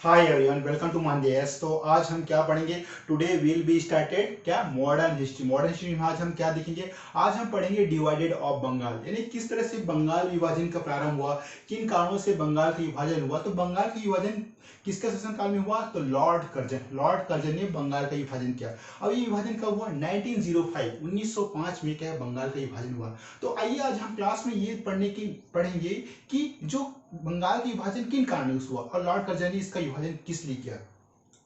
Hi everyone, welcome to मानदेस। तो आज हम क्या पढ़ेंगे? टुडे विल बी स्टार्टेड क्या मॉडर्न हिस्ट्री। मॉडर्न हिस्ट्री में आज हम क्या देखेंगे? आज हम पढ़ेंगे डिवाइडेड ऑफ बंगाल, यानी किस तरह से बंगाल विभाजन का प्रारंभ हुआ, किन कारणों से बंगाल का विभाजन हुआ। तो बंगाल का विभाजन किसके शासनकाल में हुआ? तो लॉर्ड कर्जन ने बंगाल का विभाजन किया। अब ये विभाजन कब हुआ? 1905 1905 में क्या है, बंगाल का विभाजन हुआ। तो आइए आज हम क्लास में ये पढ़ेंगे कि जो बंगाल का विभाजन किन कारणों से हुआ और लॉर्ड कर्जन ने इसका विभाजन किस लिए किया।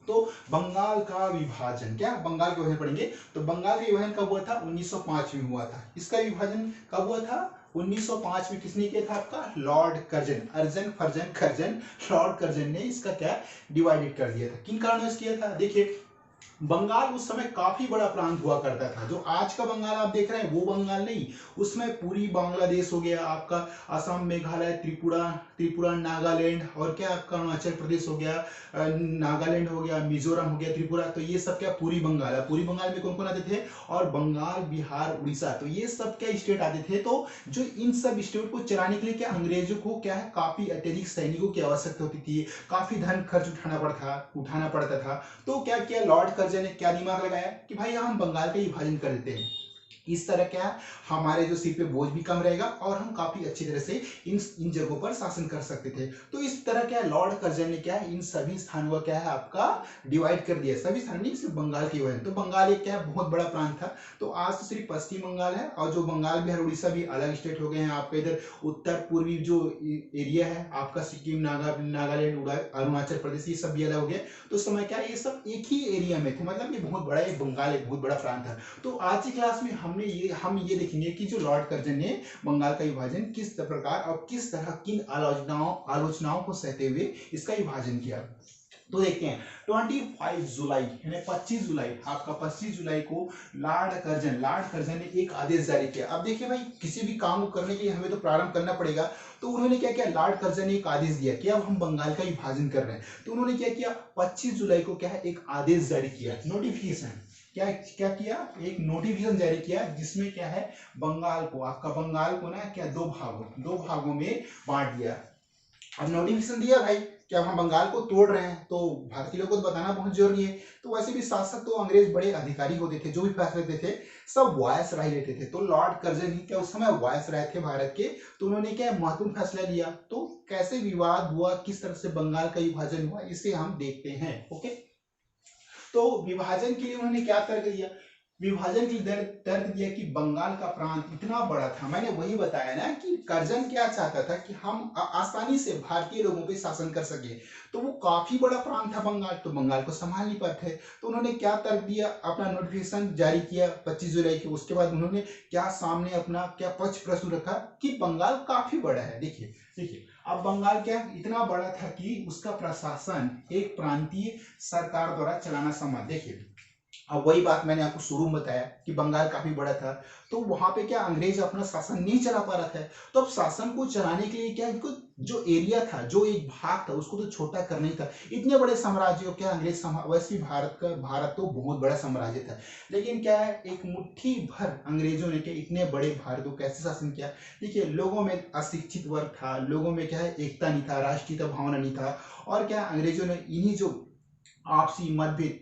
तो बंगाल का विभाजन बंगाल के विभाजन पढ़ेंगे। तो बंगाल का विभाजन कब हुआ था? 1905 में हुआ था। इसका विभाजन कब हुआ था? 1905 में। किसने किया था? आपका लॉर्ड कर्जन, अर्जन फर्जन कर्जन, लॉर्ड कर्जन ने इसका क्या डिवाइडेड कर दिया था। किन कारणों से किया था? देखिए, बंगाल उस समय काफी बड़ा प्रांत हुआ करता था। जो आज का बंगाल आप देख रहे हैं वो बंगाल नहीं, उसमें पूरी बांग्लादेश हो गया आपका, असम, मेघालय, त्रिपुरा त्रिपुरा नागालैंड, और क्या आपका अरुणाचल प्रदेश हो गया, नागालैंड हो गया, मिजोरम हो गया, त्रिपुरा। तो ये सब क्या पूरी बंगाल है। पूरी बंगाल में कौन कौन आते थे? और बंगाल, बिहार, उड़ीसा, तो ये सब क्या स्टेट आते थे। तो जो इन सब स्टेट को चलाने के लिए क्या अंग्रेजों को क्या है, काफी अत्यधिक सैनिकों की आवश्यकता होती थी, काफी धन खर्च उठाना पड़ता था। तो क्या किया लॉर्ड कर्जन ने? क्या दिमाग लगाया कि भाई हम बंगाल का विभाजन कर देते हैं। इस तरह क्या है, हमारे जो सिर पे बोझ भी कम रहेगा और हम काफी अच्छी तरह से इन जगहों पर शासन कर सकते थे। तो इस तरह क्या है, लॉर्ड कर्जन ने क्या है, इन सभी स्थानों का क्या है आपका डिवाइड कर दिया। सभी स्थान नहीं, सिर्फ बंगाल के विभाजन। तो बंगाल एक क्या है, बहुत बड़ा प्रांत था। तो आज तो सिर्फ पश्चिम बंगाल है, और जो बंगाल, बिहार, उड़ीसा भी अलग स्टेट हो गए हैं। आपका इधर उत्तर पूर्वी जो एरिया है आपका, सिक्किम, नागालैंड, अरुणाचल प्रदेश, ये सब भी अलग हो गया। तो उस समय क्या है, ये सब एक ही एरिया में थे। मतलब ये बहुत बड़ा, ये बंगाल एक बहुत बड़ा प्रांत था। तो आज की क्लास में हम ये देखेंगे कि जो लॉर्ड कर्जन ने बंगाल का विभाजन किस प्रकार और किस तरह किन आलोचनाओं को सहते हुए इसका विभाजन किया। तो देखते हैं, 25 जुलाई यानी 25 जुलाई, आपका 25 जुलाई को लॉर्ड कर्जन ने एक आदेश जारी किया। अब देखिए भाई, किसी भी काम को करने के लिए हमें तो प्रारंभ करना पड़ेगा। तो उन्होंने क्या किया, लॉर्ड कर्जन ने एक आदेश दिया कि अब हम बंगाल का विभाजन कर रहे हैं। तो उन्होंने क्या किया, 25 जुलाई को क्या है, एक आदेश जारी किया, नोटिफिकेशन। क्या क्या किया, एक नोटिफिकेशन जारी किया, जिसमें क्या है, बंगाल को ना क्या, दो भागों में बांट दिया। अब नोटिफिकेशन दिया भाई कि अब हम बंगाल को तोड़ रहे हैं, तो भारतीय लोगों को बताना बहुत जरूरी है। तो वैसे भी शासक तो अंग्रेज बड़े अधिकारी होते थे, जो भी फैसले लेते थे सब वायसराय लेते थे। तो लॉर्ड कर्जन ही क्या उस समय वायसराय थे भारत के। तो उन्होंने क्या महत्वपूर्ण फैसला लिया। तो कैसे विवाद हुआ, किस तरह से बंगाल का विभाजन हुआ, इसे हम देखते हैं। ओके, तो विभाजन के लिए उन्होंने क्या तर्क दिया? विभाजन के लिए तर्क दिया कि बंगाल का प्रांत इतना बड़ा था। मैंने वही बताया ना कि कर्जन क्या चाहता था कि हम आसानी से भारतीय लोगों पे शासन कर सके। तो वो काफी बड़ा प्रांत था बंगाल, तो बंगाल को संभाल नहीं पाते। तो उन्होंने क्या तर्क दिया, अपना नोटिफिकेशन जारी किया 25 जुलाई के। उसके बाद उन्होंने क्या सामने अपना क्या पक्ष प्रस्तुत रखा कि बंगाल काफी बड़ा है। देखिए देखिए, अब बंगाल क्या इतना बड़ा था कि उसका प्रशासन एक प्रांतीय सरकार द्वारा चलाना संभव। देखिए, अब वही बात मैंने आपको शुरू में बताया कि बंगाल काफी बड़ा था। तो वहां पे क्या अंग्रेज अपना शासन नहीं चला पा रहा था। तो अब शासन को चलाने के लिए क्या इनको जो एरिया था, जो एक भाग था, उसको तो छोटा करना ही था। इतने बड़े साम्राज्य को क्या अंग्रेज वैसे भी भारत तो बहुत बड़ा साम्राज्य था। लेकिन क्या है, एक मुट्ठी भर अंग्रेजों ने क्या इतने बड़े भारत को कैसे शासन किया? देखिए, लोगों में अशिक्षित वर्ग था, लोगों में क्या है, एकता नहीं था, राष्ट्रीयता भावना नहीं था। और क्या अंग्रेजों ने इन्हीं जो आपसी मतभेद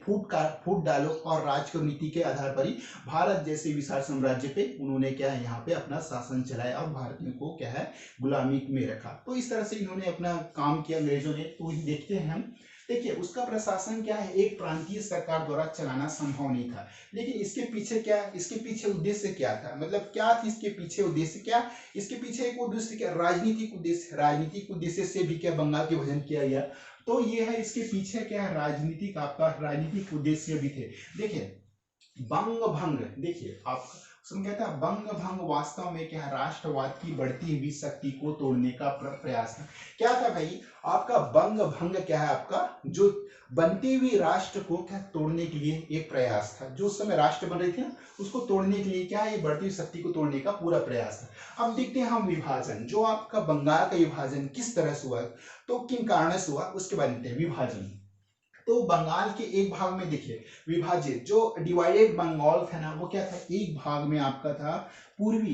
फूट डालो और राजनीति नीति के आधार पर ही भारत जैसे विशाल साम्राज्य पे उन्होंने क्या है, यहाँ पे अपना शासन चलाया और भारतीयों को क्या है, गुलामी में रखा। तो इस तरह से इन्होंने अपना काम किया अंग्रेजों ने। तो देखते हैं हम। देखिए, उसका प्रशासन क्या है, एक प्रांतीय सरकार द्वारा चलाना संभव नहीं था। लेकिन इसके पीछे क्या, इसके पीछे उद्देश्य क्या था, मतलब क्या थी इसके पीछे उद्देश्य? क्या इसके पीछे एक उद्देश्य, क्या राजनीतिक उद्देश्य से भी क्या बंगाल के विभाजन किया गया। तो ये है, इसके पीछे क्या है, राजनीतिक उद्देश्य भी थे। देखिए, बंग भंग, देखिए आप उसमें कहता है, बंग भंग वास्तव में क्या है, राष्ट्रवाद की बढ़ती हुई शक्ति को तोड़ने का प्रयास था। क्या था भाई, आपका बंग भंग क्या है, आपका जो बनती हुई राष्ट्र को क्या तोड़ने के लिए एक प्रयास था। जो उस समय राष्ट्र बन रही थी ना, उसको तोड़ने के लिए क्या है, ये बढ़ती हुई शक्ति को तोड़ने का पूरा प्रयास था। अब देखते हैं हम विभाजन, जो आपका बंगाल का विभाजन किस तरह से हुआ, तो किन कारणों से हुआ, उसके बारे में देखते हैं। विभाजन तो बंगाल के एक भाग में देखिए, विभाजित जो डिवाइडेड बंगाल था ना, वो क्या था, एक भाग में आपका था पूर्वी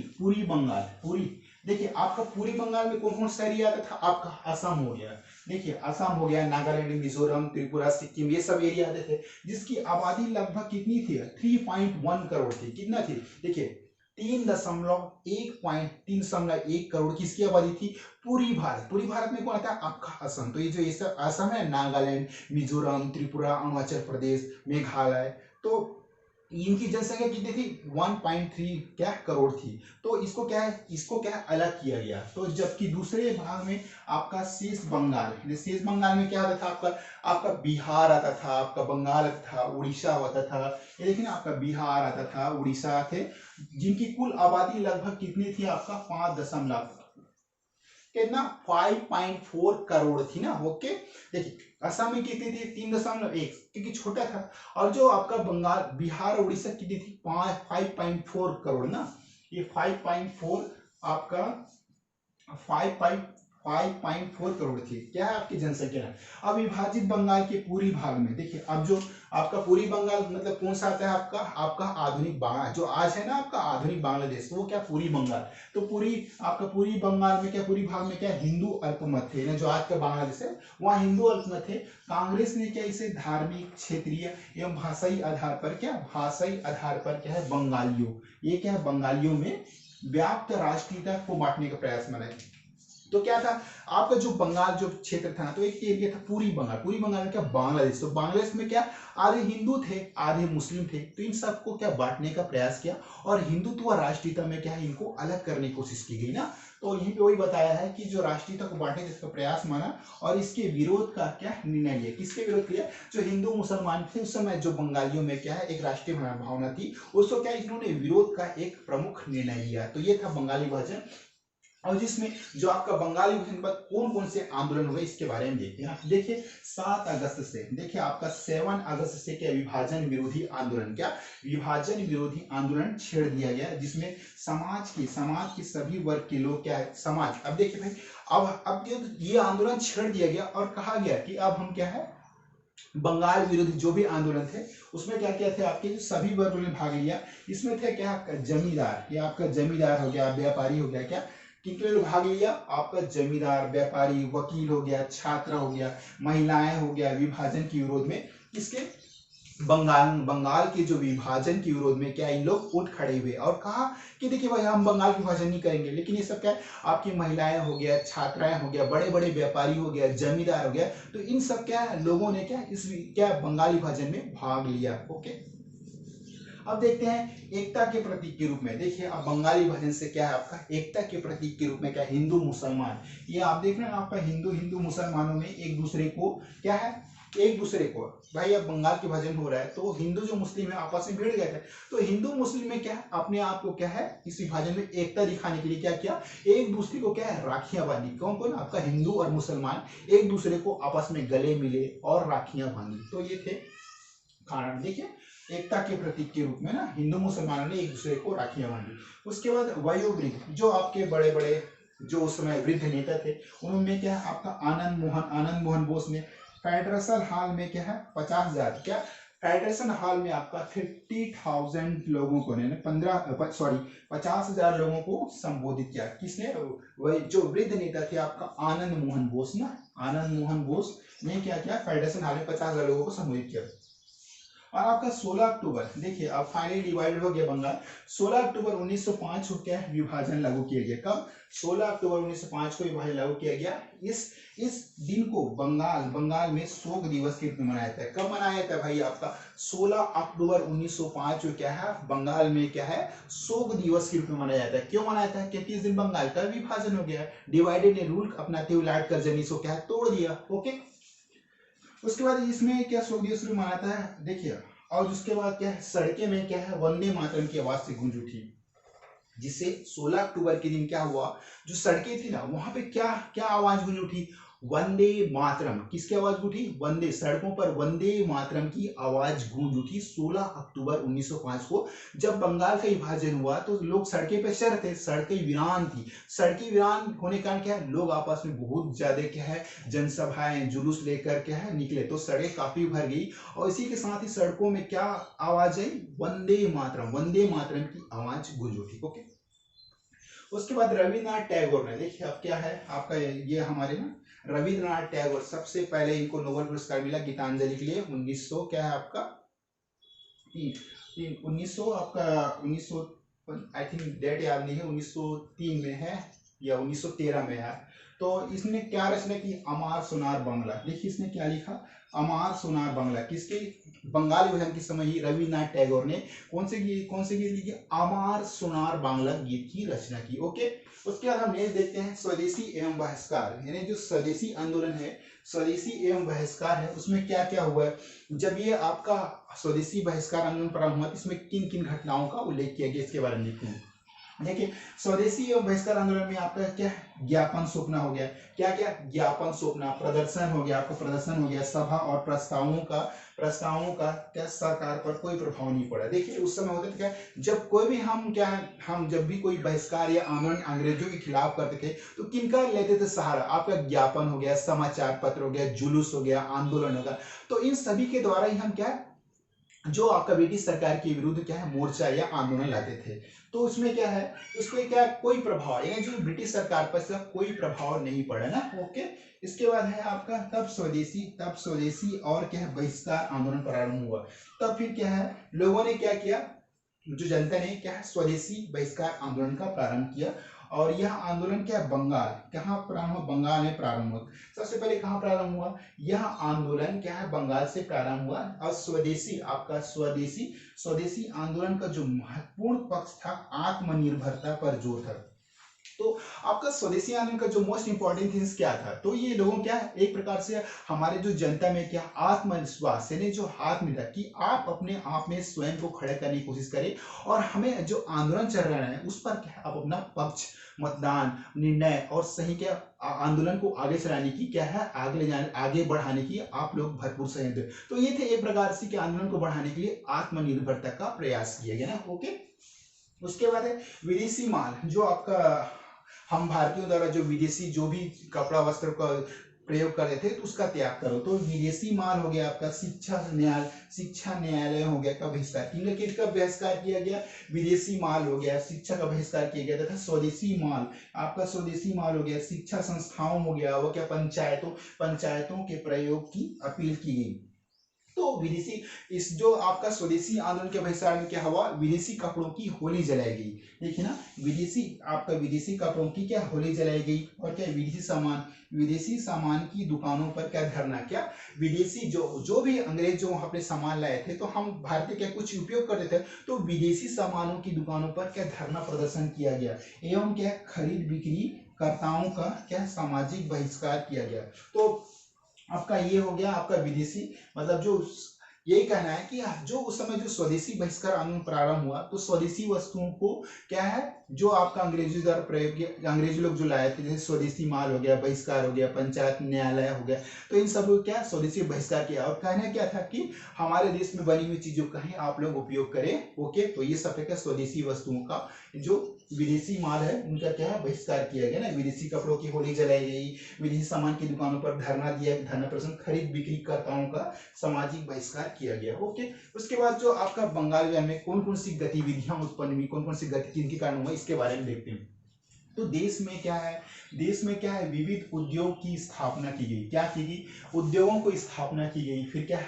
देखिए आपका पूरी बंगाल में कौन कौन सा एरिया आता था, आपका असम हो गया, देखिए असम हो गया, नागालैंड, मिजोरम, त्रिपुरा, सिक्किम, ये सब एरिया आते थे, जिसकी आबादी लगभग कितनी थी, 3.1 करोड़ थी। कितना थी, देखिए 3.1 करोड़ किसकी आबादी थी, पूरी भारत। पूरी भारत में कौन आता है, आपका असम। तो ये जो ये सब असम है, नागालैंड, मिजोरम, त्रिपुरा, अरुणाचल प्रदेश, मेघालय, तो इनकी जनसंख्या कितनी थी, 1.3 क्या करोड़ थी। तो इसको क्या है अलग किया गया। तो जबकि दूसरे भाग में आपका शेष बंगाल, शेष बंगाल में क्या आता था, आपका बिहार आता था, आपका बंगाल आता था, उड़ीसा होता था। ये देखिए ना, आपका बिहार आता था, उड़ीसा थे, जिनकी कुल आबादी लगभग कितनी थी, आपका 5 कितना 5.4 करोड़ थी ना। ओके, देखिए असम में कितनी थी, 3.1, क्योंकि छोटा था। और जो आपका बंगाल, बिहार और उड़ीसा कितनी थी, 5.4 करोड़ ना। ये 5.4 आपका 5.4 करोड़ थी, क्या है आपकी जनसंख्या। अब विभाजित बंगाल के पूरी भाग में देखिए, अब जो आपका पूरी बंगाल मतलब कौन सा आता है, आपका आधुनिक बांग्ला जो आज है ना, आपका आधुनिक बांग्लादेश, वो क्या पूरी बंगाल। तो पूरी बंगाल में क्या, पूरी भाग में क्या हिंदू अल्पमत थे ना, जो आज का बांग्लादेश है वहाँ हिंदू अल्पमत थे। कांग्रेस ने क्या इसे धार्मिक, क्षेत्रीय एवं भाषाई आधार पर क्या है, बंगालियों, ये क्या है, बंगालियों में व्याप्त राष्ट्रीयता को बांटने का प्रयास मनाया। तो क्या था, आपका जो बंगाल जो क्षेत्र था ना, तो एक एरिया था पूरी बंगाल में क्या, बांग्लादेश। तो बांग्लादेश में क्या, आधे हिंदू थे, आधे मुस्लिम थे, तो इन सबको क्या बांटने का प्रयास किया, और हिंदुत्व राष्ट्रीयता में क्या है, इनको अलग करने की कोशिश की गई ना। तो यहीं पे वही बताया है कि जो राष्ट्रीयता को बांटने जिसका प्रयास माना, और इसके विरोध का क्या निर्णय लिया। किसके विरोध किया, जो हिंदू मुसलमान थे उस समय, जो बंगालियों में क्या है एक राष्ट्रीय भावना थी, उसको क्या इन्होंने विरोध का एक प्रमुख निर्णय लिया। तो ये था बंगाली विभाजन। और जिसमें जो आपका बंगाली विभाजन के बाद कौन कौन से आंदोलन हुए इसके बारे में देखते हैं। देखिए 7 अगस्त से, देखिए आपका 7 अगस्त से क्या विभाजन विरोधी आंदोलन, क्या विभाजन विरोधी आंदोलन छेड़ दिया गया, जिसमें समाज के सभी वर्ग के लोग क्या है, समाज। अब देखिए भाई, अब ये आंदोलन छेड़ दिया गया और कहा गया कि अब हम क्या है, बंगाल विरोधी जो भी आंदोलन थे उसमें क्या क्या थे, आपके जो सभी वर्गों ने भाग लिया। इसमें थे क्या, आपका जमींदार, या आपका जमींदार हो गया, व्यापारी हो गया, क्या किनके लोग भाग लिया, आपका जमींदार, व्यापारी, वकील हो गया, छात्र हो गया, महिलाएं हो गया, विभाजन के विरोध में। किसके, बंगाल के जो विभाजन के विरोध में क्या इन लोग उठ खड़े हुए और कहा कि देखिए भाई हम बंगाल का विभाजन नहीं करेंगे। लेकिन ये सब क्या है, आपकी महिलाएं हो गया, छात्राएं हो गया, बड़े बड़े व्यापारी हो गया, जमींदार हो गया, तो इन सब क्या है लोगों ने क्या बंगाल विभाजन में भाग लिया। ओके, अब देखते हैं एकता के प्रतीक के रूप में। देखिए अब बंगाली विभाजन से क्या है, आपका एकता के प्रतीक के रूप में क्या, हिंदू मुसलमान, ये आप देख रहे हैं आपका हिंदू मुसलमानों में एक दूसरे को क्या है, एक दूसरे को, भाई अब बंगाल के विभाजन हो रहा है तो हिंदू जो मुस्लिम है आपस में भिड़ गए थे, तो हिंदू मुस्लिम में क्या है, अपने आप को क्या है इस विभाजन में एकता दिखाने के लिए क्या किया, एक दूसरे को क्या है राखियां बांधी। कौन कौन, आपका हिंदू और मुसलमान एक दूसरे को आपस में गले मिले और राखियां बांधी। तो ये थे कारण, देखिए एकता के प्रतीक के रूप में ना हिंदू मुसलमानों ने एक दूसरे को राखियां बांधी। उसके बाद वयोवृद्ध, जो आपके बड़े बड़े जो उस समय वृद्ध नेता थे, उनमें क्या है आपका आनंद मोहन बोस ने फेडरेशन हॉल में क्या है 50,000, क्या फेडरेशन हॉल में आपका 50,000 लोगों को, 50,000 लोगों को संबोधित किया। किसने, वही जो वृद्ध नेता थे आपका आनंद मोहन बोस ना, आनंद मोहन बोस ने क्या किया, फेडरेशन हॉल में 50,000 लोगों को संबोधित किया। और आपका 16 अक्टूबर, देखिए अब फाइनली डिवाइडेड हो गया बंगाल। 16 अक्टूबर 1905 को क्या विभाजन लागू किया गया, कब, 16 अक्टूबर 1905 को विभाजन लागू किया गया। इस दिन को बंगाल में शोक दिवस के रूप में मनाया जाता है। कब मनाया जाता है भाई, आपका 16 अक्टूबर 1905 को क्या है बंगाल में क्या है शोक दिवस के रूप में मनाया जाता है। क्यों मनाया जाता है, क्योंकि इस दिन बंगाल का विभाजन हो गया है, डिवाइडेड ने रूल अपनाते हुए लॉर्ड कर्जनविस को क्या है तोड़ दिया। ओके, उसके बाद इसमें क्या शोक दिवस मनाता है, देखिए और उसके बाद क्या है सड़के में क्या है वंदे मातरम की आवाज से गूंज उठी, जिससे 16 अक्टूबर के दिन क्या हुआ, जो सड़कें थी ना वहां पे क्या क्या आवाज गूंज उठी, वंदे मातरम। किसकी आवाज उठी, वंदे, सड़कों पर वंदे मातरम की आवाज गूंज उठी 16 अक्टूबर 1905 को। जब बंगाल का विभाजन हुआ तो लोग सड़कें पे चढ़ थे, सड़कें वीरान थी। सड़कें वीरान होने के कारण क्या है लोग आपस में बहुत ज्यादा क्या है जनसभाएं जुलूस लेकर क्या है निकले, तो सड़कें काफी भर गई। और इसी के साथ ही सड़कों में क्या आवाज आई, वंदे मातरम की आवाज गूंज उठी। ओके, उसके बाद रविन्द्रनाथ टैगोर ने, देखिए अब क्या है आपका ये हमारे ना रविन्द्रनाथ टैगोर, सबसे पहले इनको नोबेल पुरस्कार मिला गीतांजलि के लिए 1900 क्या है आपका 1900 आपका 1900 आई थिंक डेट याद नहीं है, 1903 में है या 1913 में है। तो इसने क्या रचना की, अमार सोनार बांग्ला। देखिए इसने क्या लिखा, अमार सोनार बांग्ला, किसके, बंगाल विभाजन के समय ही रविन्द्रनाथ टैगोर ने कौन से गीत लिखे, अमार सोनार बांग्ला गीत की रचना की। ओके, उसके बाद हम नेक्स्ट देखते हैं स्वदेशी एवं बहिष्कार, यानी जो स्वदेशी आंदोलन है, स्वदेशी एवं बहिष्कार है, उसमें क्या क्या हुआ है। जब ये आपका स्वदेशी बहिष्कार आंदोलन प्रारंभ हुआ, इसमें किन किन घटनाओं का उल्लेख किया गया, इसके बारे में देखते हैं। देखिए स्वदेशी एवं बहिष्कार आंदोलन में आपका क्या ज्ञापन सौंपना हो गया, क्या क्या ज्ञापन सौंपना, प्रदर्शन हो गया, आपका प्रदर्शन हो गया, सभा और प्रस्तावों का क्या सरकार पर कोई प्रभाव नहीं पड़ा। देखिए उस समय होता था क्या, जब कोई भी हम जब भी कोई बहिष्कार या आंदोलन अंग्रेजों के खिलाफ करते थे तो किनका लेते थे सहारा, आपका ज्ञापन हो गया, समाचार पत्र हो गया, जुलूस हो गया, आंदोलन हो गया। तो इन सभी के द्वारा ही हम क्या, जो आपका ब्रिटिश सरकार के विरुद्ध क्या है मोर्चा या आंदोलन लाते थे। तो उसमें क्या है, उसमें क्या कोई प्रभाव, यानी जो ब्रिटिश सरकार पर इसका कोई प्रभाव नहीं पड़ा ना। ओके, इसके बाद है आपका तब स्वदेशी और क्या है बहिष्कार आंदोलन प्रारंभ हुआ। तब फिर क्या है, लोगों ने क्या किया, जो जनता ने क्या है स्वदेशी बहिष्कार आंदोलन का प्रारंभ किया। और यह आंदोलन क्या है, बंगाल, कहाँ प्रारंभ हुआ, बंगाल में प्रारंभ हुआ। सबसे पहले कहाँ प्रारंभ हुआ, यह आंदोलन क्या है बंगाल से प्रारंभ हुआ। और स्वदेशी आंदोलन का जो महत्वपूर्ण पक्ष था आत्मनिर्भरता पर जोर था। तो आपका स्वदेशी आंदोलन का जो मोस्ट इंपॉर्टेंट थिंग्स क्या था, तो ये लोगों क्या है एक प्रकार से हमारे जो जनता में क्या आत्मविश्वास, यानी जो आत्मनिर्भर कि आप अपने आप में स्वयं को खड़े करने की कोशिश करें, और हमें जो आंदोलन चल रहा है उस पर क्या आप अपना पक्ष, मतदान, निर्णय और सही क्या आंदोलन को आगे चलाने की क्या है, आगे बढ़ाने की आप लोग भरपूर सहयोग दें। तो ये थे एक प्रकार से कि आंदोलन को बढ़ाने के लिए आत्मनिर्भरता का प्रयास किया गया ना। ओके, उसके बाद है विदेशी माल, जो आपका हम भारतीयों द्वारा जो विदेशी जो भी कपड़ा वस्त्र का प्रयोग कर रहे थे तो उसका त्याग करो। तो विदेशी माल हो गया आपका शिक्षा न्यायालय हो गया का बहिष्कार, किसका बहिष्कार किया गया, विदेशी माल हो गया, शिक्षा का बहिष्कार किया गया तथा स्वदेशी माल, आपका स्वदेशी माल हो गया, शिक्षा संस्थाओं हो गया, वो क्या पंचायतों के प्रयोग की अपील की गई। तो विदेशी, इस जो आपका स्वदेशी आंदोलन के बहिष्कार में क्या हुआ, विदेशी कपड़ों की होली जलाई गई। देखिए ना, विदेशी कपड़ों की क्या होली जलाई गई। और क्या विदेशी सामान की दुकानों पर क्या धरना, क्या विदेशी जो भी अंग्रेज जो अपने सामान लाए थे तो हम भारतीय क्या कुछ उपयोग करते थे, तो विदेशी सामानों की दुकानों पर क्या धरना प्रदर्शन किया गया, एवं क्या खरीद बिक्री कर्ताओं का क्या सामाजिक बहिष्कार किया गया। तो आपका ये हो गया आपका विदेशी, मतलब जो यही कहना है कि जो उस समय जो स्वदेशी बहिष्कार आंदोलन प्रारंभ हुआ तो स्वदेशी वस्तुओं को क्या है, जो आपका अंग्रेजी द्वारा प्रयोग किया, अंग्रेजी लोग जो लाए थे, जैसे स्वदेशी माल हो गया, बहिष्कार हो गया, पंचायत न्यायालय हो गया, तो इन सब को क्या स्वदेशी बहिष्कार किया। और कहना क्या था कि हमारे देश में बनी हुई चीजों का ही आप लोग उपयोग करें। ओके, तो ये सब क्या स्वदेशी वस्तुओं का, जो विदेशी माल है उनका क्या है बहिष्कार किया गया ना। विदेशी कपड़ों की होली जलाई गई, विदेशी सामान की दुकानों पर धरना प्रदर्शन, खरीद बिक्री कर्ताओं का सामाजिक बहिष्कार किया गया। ओके, उसके बाद जो आपका बंगाल में कौन कौन सी गतिविधियां उत्पन्न हुई, कौन कौन सी गतिविधि के कारण हुआ, इसके बारे में देखते हैं। तो देश में क्या है विविध उद्योग की स्थापना की गई। क्या की गई, उद्योगों को स्थापना की गई। फिर क्या है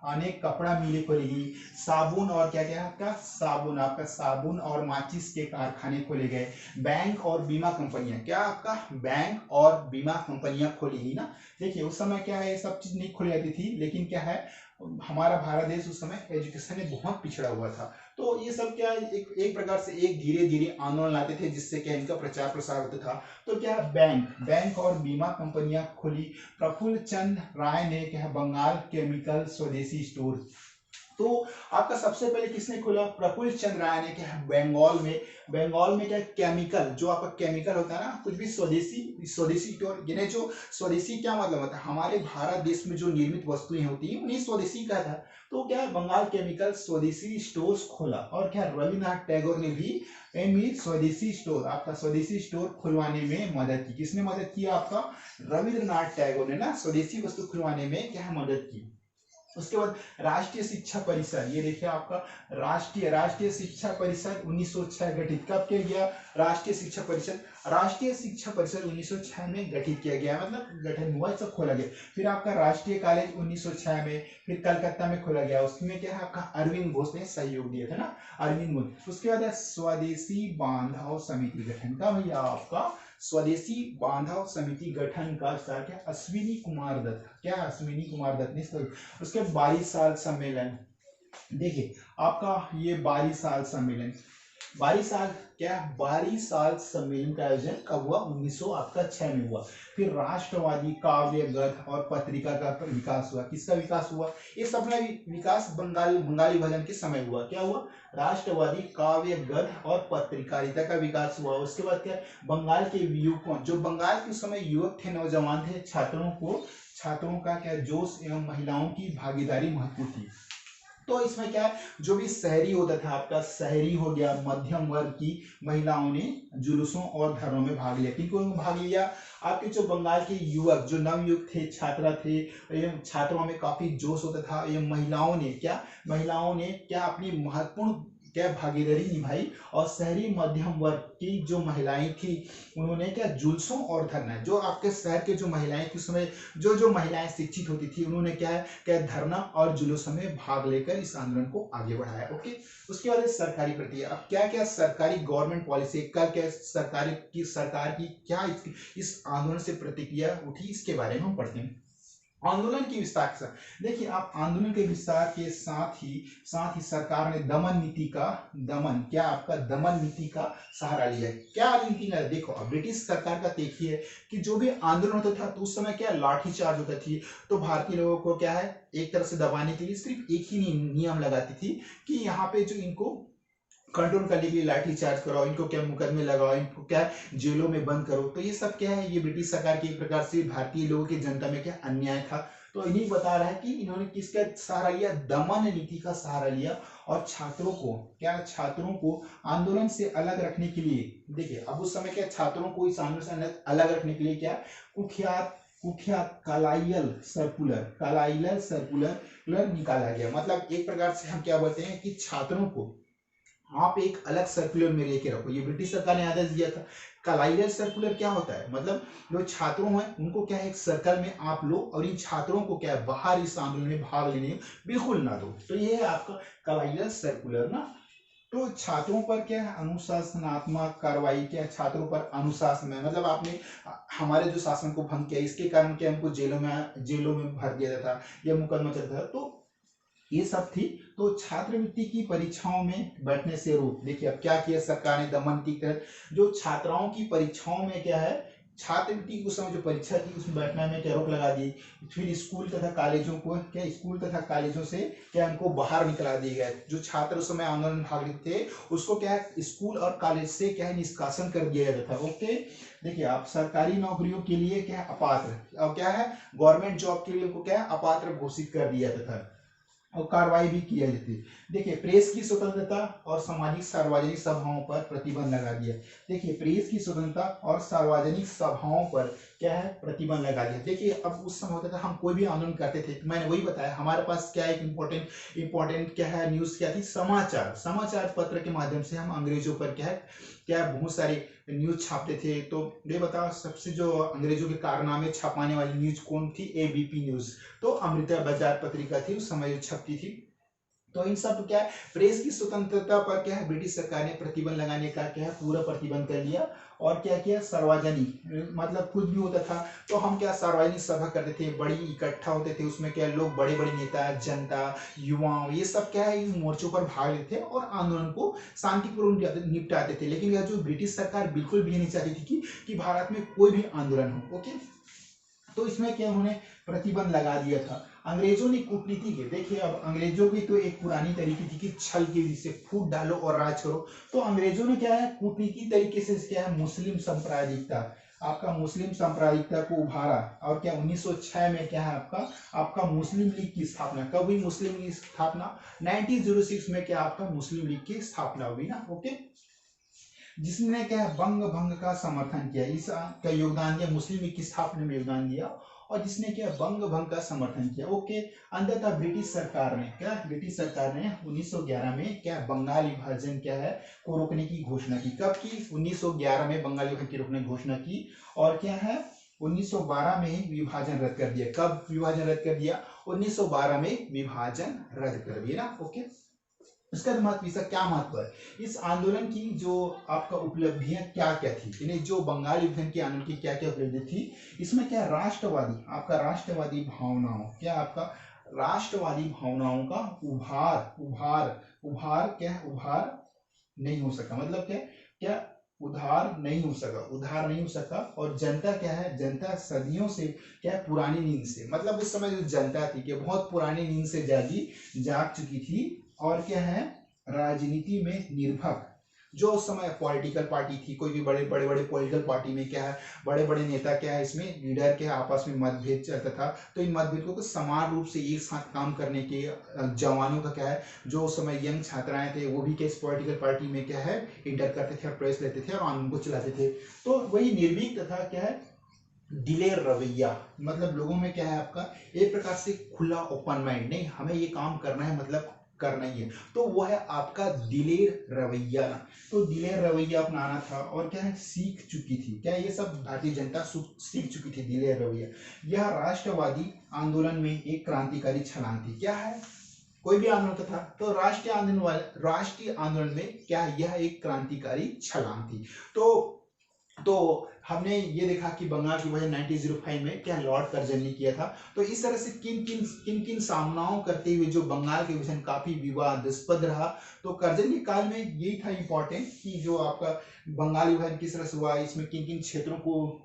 अनेक कपड़ा मिलें खोली गई। साबुन और क्या क्या आपका साबुन और माचिस के कारखाने खोले गए। बैंक और बीमा कंपनियां खोली गई ना। देखिए उस समय क्या है, ये सब चीज नहीं खोली जाती थी, लेकिन क्या है हमारा भारत देश उस समय एजुकेशन में बहुत पिछड़ा हुआ था। तो ये सब क्या एक प्रकार से एक धीरे धीरे आंदोलन लाते थे, जिससे क्या इनका प्रचार प्रसार होता था। तो क्या बैंक और बीमा कंपनियां खोली। प्रफुल्ल चंद्र राय ने क्या बंगाल केमिकल स्वदेशी स्टोर। तो आपका सबसे पहले किसने खोला, प्रफुल्ल चंद्र राय ने क्या बंगाल में क्या केमिकल, जो आपका केमिकल होता है ना, कुछ भी स्वदेशी स्टोर, यानी जो स्वदेशी क्या मतलब होता है, हमारे भारत देश में जो निर्मित वस्तुएं होती हैं उन्हें स्वदेशी का था। तो क्या बंगाल केमिकल स्वदेशी स्टोर्स खोला। और क्या रविन्द्रनाथ टैगोर ने भी स्वदेशी स्टोर खुलवाने में मदद की। किसने मदद की, आपका रविन्द्रनाथ टैगोर ने ना स्वदेशी वस्तु खुलवाने में क्या मदद की। उसके बाद राष्ट्रीय शिक्षा परिषद, ये देखिए आपका राष्ट्रीय शिक्षा परिषद 1906 गठित कब किया गया? राष्ट्रीय शिक्षा परिषद 1906 में गठित किया गया, मतलब गठन हुआ, सब खोला गया। फिर आपका राष्ट्रीय कॉलेज 1906 में फिर कलकत्ता में खोला गया, उसमें क्या है आपका अरविंद घोष ने सहयोग दिया था ना, अरविंद घोष। उसके बाद है स्वदेशी बांधव समिति गठन का, भैया आपका स्वदेशी बांधव समिति गठन का स्टार क्या? अश्विनी कुमार दत्त, क्या अश्विनी कुमार दत्त ने। उसके 22 साल सम्मेलन, देखिए आपका ये 22 साल सम्मेलन, 22 साल क्या? 22 साल सम्मेलन का आयोजन कब हुआ? 1906 में हुआ। फिर राष्ट्रवादी काव्य गद्य और पत्रिका का विकास हुआ, किसका विकास हुआ? ये सबका विकास बंगाली भजन के समय हुआ। क्या हुआ? राष्ट्रवादी काव्य गद्य और पत्रकारिता का विकास हुआ। उसके बाद क्या? बंगाल के युवकों, जो बंगाल के समय युवक थे, नौजवान थे, छात्रों का क्या जोश एवं महिलाओं की भागीदारी महत्वपूर्ण थी। तो इसमें क्या है, जो भी शहरी होता था आपका, शहरी हो गया, मध्यम वर्ग की महिलाओं ने जुलूसों और धरनों में भाग लिया। किनको भाग लिया? आपके जो बंगाल के युवक, जो नवयुवक थे, छात्रा थे, छात्रों में काफी जोश होता था। ये महिलाओं ने क्या अपनी महत्वपूर्ण क्या भागीदारी निभाई, और शहरी मध्यम वर्ग की जो महिलाएं थी, उन्होंने क्या जुलूसों और धरना, जो आपके शहर के जो महिलाएं थी, उसमें जो महिलाएं शिक्षित होती थी, उन्होंने क्या धरना और जुलूसों में भाग लेकर इस आंदोलन को आगे बढ़ाया। ओके, उसके बाद सरकारी प्रतिक्रिया। अब क्या सरकारी गवर्नमेंट पॉलिसी का क्या सरकार की क्या इस आंदोलन से प्रतिक्रिया उठी, इसके बारे में हम पढ़ते हैं। आंदोलन की विस्तार के साथ, देखिए आप, आंदोलन के विस्तार के साथ ही सरकार ने दमन नीति का सहारा लिया। क्या नीति का? देखो अब ब्रिटिश सरकार का देखिए कि जो भी आंदोलन होता था तो उस समय क्या लाठीचार्ज होता थी, तो भारतीय लोगों को क्या है एक तरह से दबाने के लिए सिर्फ एक ही नियम लगाती थी कि यहाँ पे जो इनको कंट्रोल करने के लिए लाठी चार्ज कराओ, इनको क्या मुकदमे लगाओ, इनको क्या जेलों में बंद करो। तो ये सब क्या है, ये ब्रिटिश सरकार की एक प्रकार से भारतीय लोगों की जनता में क्या अन्याय था। तो इन्हीं बता रहा है कि इन्होंने किसका सहारा लिया? दमन नीति का सहारा लिया। और छात्रों को आंदोलन से अलग रखने के लिए, देखिए अब उस समय क्या छात्रों को इस आंदोलन से अलग रखने के लिए क्या कुख्यात कालाइयल सर्कुलर निकाला गया। मतलब एक प्रकार से हम क्या बोलते हैं कि छात्रों को आप एक अलग सर्कुलर में लेके रखो। ये ब्रिटिश सरकार ने आदेश दिया था। कलाइलर सर्कुलर क्या होता है? मतलब जो छात्रों हैं उनको क्या है एक सर्कल में आप लो, और इन छात्रों को क्या है बाहर इस आंदोलन में भाग लेने बिल्कुल ना दो। तो ये है आपका कलाइलर सर्कुलर ना। तो छात्रों पर क्या है अनुशासनात्मक कार्रवाई, क्या छात्रों पर अनुशासन है, मतलब आपने हमारे जो शासन को भंग किया, इसके कारण क्या हमको जेलों में भर दिया जाता था या मुकदमा चलता था। तो ये सब थी। तो छात्रवृत्ति की परीक्षाओं में बैठने से रोक, देखिए अब क्या किया सरकार ने दमन की तहत, जो छात्राओं की परीक्षाओं में क्या है छात्रवृत्ति की उस समय जो परीक्षा थी उसमें बैठने में क्या रोक लगा दी। फिर स्कूल तथा कॉलेजों से क्या उनको बाहर निकला दिए गए। जो छात्र उस समय आंदोलन भाग लेते थे उसको क्या है स्कूल और कॉलेज से क्या है निष्कासन कर दिया जाता था। ओके, देखिए आप सरकारी नौकरियों के लिए क्या है अपात्र, और क्या है गवर्नमेंट जॉब के लिए उनको क्या है अपात्र घोषित कर दिया जाता था और कार्रवाई भी की जाती है। देखिए प्रेस की स्वतंत्रता और सार्वजनिक सभाओं पर प्रतिबंध लगा दिया। देखिए प्रेस की स्वतंत्रता और सार्वजनिक सभाओं पर क्या है प्रतिबंध लगा दिया। देखिए अब उस समय होता था हम कोई भी आंदोलन करते थे, मैंने वही बताया हमारे पास क्या एक इंपॉर्टेंट क्या है न्यूज क्या थी, समाचार पत्र के माध्यम से हम अंग्रेजों पर क्या बहुत सारे न्यूज छापते थे। तो ये बताओ सबसे जो अंग्रेजों के कारनामे छपाने वाली न्यूज कौन थी? ABP news. तो अमृता बाजार पत्रिका थी उस समय जो छपती थी। तो इन सब क्या है प्रेस की स्वतंत्रता पर क्या है ब्रिटिश सरकार ने प्रतिबंध लगाने का क्या है पूरा प्रतिबंध कर लिया। और क्या किया सार्वजनिक मतलब कुछ भी होता था तो हम क्या सार्वजनिक सभा करते थे, बड़ी इकट्ठा होते थे, उसमें क्या लोग बड़े बड़े नेता जनता युवा ये सब क्या है इन मोर्चों पर भाग लेते थे और आंदोलन को शांतिपूर्ण निपटाते थे। लेकिन यह जो ब्रिटिश सरकार बिल्कुल भी नहीं चाहती थी कि भारत में कोई भी आंदोलन हो। ओके, तो इसमें क्या उन्होंने प्रतिबंध लगा दिया था। अंग्रेजों ने कूटनीति के, देखिए अब अंग्रेजों की तो एक पुरानी तरीके थी कि छल की विधि से फूट डालो और राज करो। तो अंग्रेजों ने क्या है कूटनीति तरीके से क्या है मुस्लिम सांप्रदायिकता को उभारा। और क्या 1906 में क्या है आपका मुस्लिम लीग की स्थापना। कब हुई मुस्लिम लीग की स्थापना? 1906 में क्या आपका मुस्लिम लीग की स्थापना हुई ना। ओके, जिसने क्या है बंग भंग का समर्थन किया, इसका योगदान दिया, मुस्लिम लीग की स्थापना में योगदान दिया। और जिसने क्या बंग भंग का समर्थन किया। ओके, अंततः ब्रिटिश सरकार ने 1911 में क्या बंगाल विभाजन क्या है को रोकने की घोषणा की। कब की? 1911 में बंगाल विभाजन की रोकने की घोषणा की। और क्या है 1912 में ही विभाजन रद्द कर दिया। कब विभाजन रद्द कर दिया? 1912 में विभाजन रद्द कर दिया ना। ओके, इसका महत्व, इसका क्या महत्व है? इस आंदोलन की जो आपका उपलब्धियां क्या क्या थी, यानी जो बंगाल विभाजन के आंदोलन की क्या क्या उपलब्धि थी, इसमें क्या राष्ट्रवादी, आपका राष्ट्रवादी भावनाओं, क्या आपका राष्ट्रवादी भावनाओं का उभार उभार उभार क्या है, उभार नहीं हो सका। मतलब क्या क्या उधार नहीं हो सका, उधार नहीं हो सका। और जनता क्या है, जनता सदियों से क्या है, पुरानी नींद से, मतलब उस समय जो जनता थी कि बहुत पुरानी नींद से जाग चुकी थी। और क्या है, राजनीति में निर्भर, जो उस समय पॉलिटिकल पार्टी थी, कोई भी बड़े बड़े पॉलिटिकल पार्टी में क्या है, बड़े बड़े नेता क्या है, इसमें लीडर के आपस में मतभेद चलता था। तो इन मतभेदों को समान रूप से एक साथ काम करने के जवानों का क्या है, जो उस समय यंग छात्राएं थे वो भी क्या इस पॉलिटिकल पार्टी में क्या है इंटर करते थे और प्रेस लेते थे और आंदोलन को चलाते थे। तो वही निर्भीक तथा क्या है दिलेर रवैया, मतलब लोगों में क्या है आपका एक प्रकार से खुला ओपन माइंड, नहीं हमें ये काम करना है, मतलब करना ही है। तो वो है आपका दिलेर रवैया। तो दिलेर रवैया अपनाना था। और क्या है, सीख चुकी थी, क्या ये सब भारतीय जनता सीख चुकी थी दिलेर रवैया। यह राष्ट्रवादी आंदोलन में एक क्रांतिकारी छलांग थी। क्या है, कोई भी आंदोलन होता था तो राष्ट्रीय आंदोलन में क्या यह एक क्रांतिकारी छलांग थी। तो हमने ये देखा कि बंगाल की वजह 1905 में क्या लॉर्ड कर्जन ने किया था। तो इस तरह से किन किन सामनाओं करते हुए जो बंगाल के विभाजन काफी विवादास्पद रहा। तो कर्जन के काल में यही था इंपॉर्टेंट कि जो आपका बंगाल विभाजन किस तरह से हुआ, इसमें किन किन क्षेत्रों को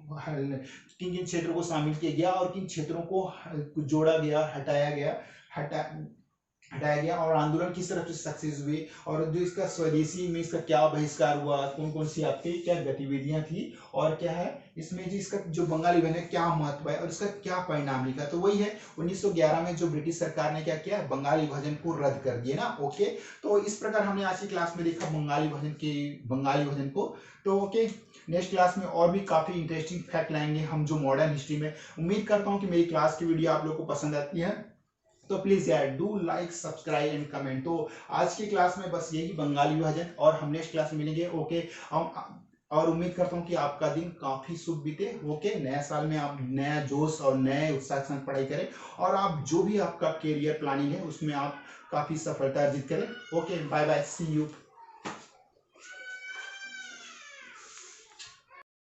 शामिल किया गया और किन क्षेत्रों को जोड़ा गया, हटाया गया और आंदोलन किस तरह से सक्सेस हुए। और जो इसका स्वदेशी में इसका क्या बहिष्कार हुआ, कौन कौन सी आपकी क्या गतिविधियां थी, और क्या है इसमें जो इसका जो बंगाल विभाजन है क्या महत्व है और इसका क्या परिणाम लिखा। तो वही है 1911 में जो ब्रिटिश सरकार ने क्या किया, बंगाल विभाजन को रद्द कर दिया ना। ओके, तो इस प्रकार हमने आज की क्लास में देखा बंगाल विभाजन को। तो ओके, नेक्स्ट क्लास में और भी काफी इंटरेस्टिंग फैक्ट लाएंगे हम जो मॉडर्न हिस्ट्री में। उम्मीद करता हूँ कि मेरी क्लास की वीडियो आप लोग को पसंद आती है। तो प्लीज यार do like subscribe and comment. तो आज की क्लास में बस यही बंगाली विभाजन, और हम नेक्स्ट क्लास में मिलेंगे। ओके, और उम्मीद करता हूँ कि आपका दिन काफी शुभ बीते। ओके, नया साल में आप नया जोश और नए उत्साह के साथ पढ़ाई करें और आप जो भी आपका करियर प्लानिंग है उसमें आप काफी सफलता अर्जित करें। Okay, bye bye, see you.